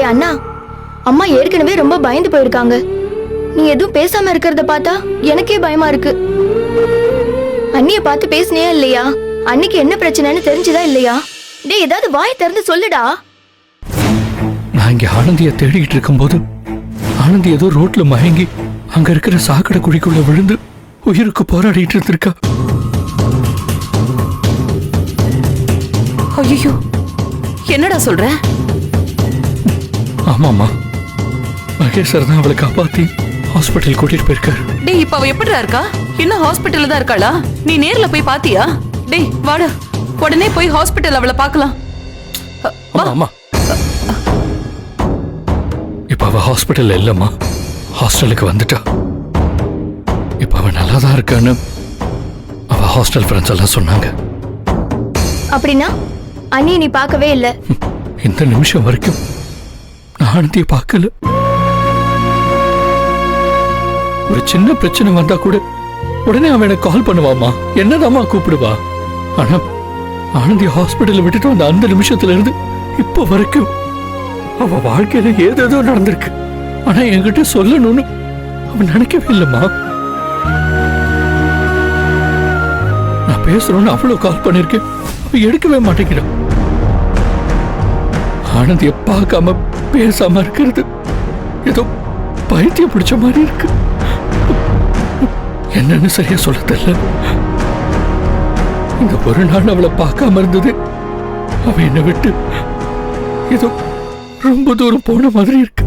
அண்ணா, அம்மா ஏற்கனவே ரொம்ப பயந்து போயிருக்காங்க. நீ எதுவும் பேசாம இருக்கிறத பார்த்தா எனக்கே பயமா இருக்கு. அண்ணிய பார்த்து பேசினியா இல்லையா? அன்னைக்கு என்ன பிரச்சனைன்னு தெரிஞ்சுதா இல்லையா? டேய், ஏதாவது வாய் திறந்து சொல்லுடா. நான் இங்க ஆனந்திய தேடிக்கிட்டு இருக்கும்போது ஆனந்தி ஏதோ ரோட்ல மயங்கி அங்க இருக்கிற சாக்கடை குழிக்குள்ள விழுந்து உயிருக்கு போராடிட்டு இருந்திருக்கா. ஐயோ, என்னடா சொல்ற? ஆமாமா, மகேஷ் சார் தான் அவளை காப்பாத்தி ஹாஸ்பிட்டல் கூட்டிட்டு போயிருக்காரு. டேய், இப்ப அவ எப்படிடா இருக்கா? இன்னும் ஹாஸ்பிட்டல்ல தான் இருக்காளா? நீ நேர்ல போய் பாத்தியா? டேய் வாடா, உடனே போய் ஹாஸ்பிட்டல் அவளை பார்க்கலாம். ஆமா, இப்ப அவ ஹாஸ்பிட்டல்ல இல்லம்மா, ஹாஸ்டலுக்கு வந்துட்டா. இப்ப அவ நல்லா தான் இருக்கான்னு அவ ஹாஸ்டல் ஃப்ரெண்ட்ஸ் எல்லாம் சொன்னாங்க. அப்படின்னா அண்ணிய நீ பார்க்கவே இல்ல? இந்த நிமிஷம் வரைக்கும் நான் ஆனந்திய பார்க்கல. ஒரு சின்ன பிரச்சனை வந்தா கூட உடனே அவன் எனக்கு கால் பண்ணுவாமா, என்னதாம்மா கூப்பிடுவா. ஆனா ஆனந்திய ஹாஸ்பிட்டல்ல விட்டுட்டு வந்த அந்த நிமிஷத்துல இருந்து இப்ப வரைக்கும் அவ வாழ்க்கையில ஏதேதோ நடந்திருக்கு. ஆனா என்கிட்ட சொல்லணும்னு அவன் நினைக்கவே இல்லம்மா. நான் பேசுறோன்னு அவ்வளவு கால் பண்ணிருக்கேன், அவ எடுக்கவே மாட்டேங்கிறான். ஆனந்திய பார்க்காம பேசாம இருக்கிறது ஏதோ பைத்தியம் பிடிச்ச மாதிரி இருக்கு. என்னன்னு சரியா சொல்ல தெரியல. இந்த ஒரு நாள் அவளை பார்க்காம இருந்தது அவ என்னை விட்டு ஏதோ ரொம்ப தூரம் போன மாதிரி இருக்கு.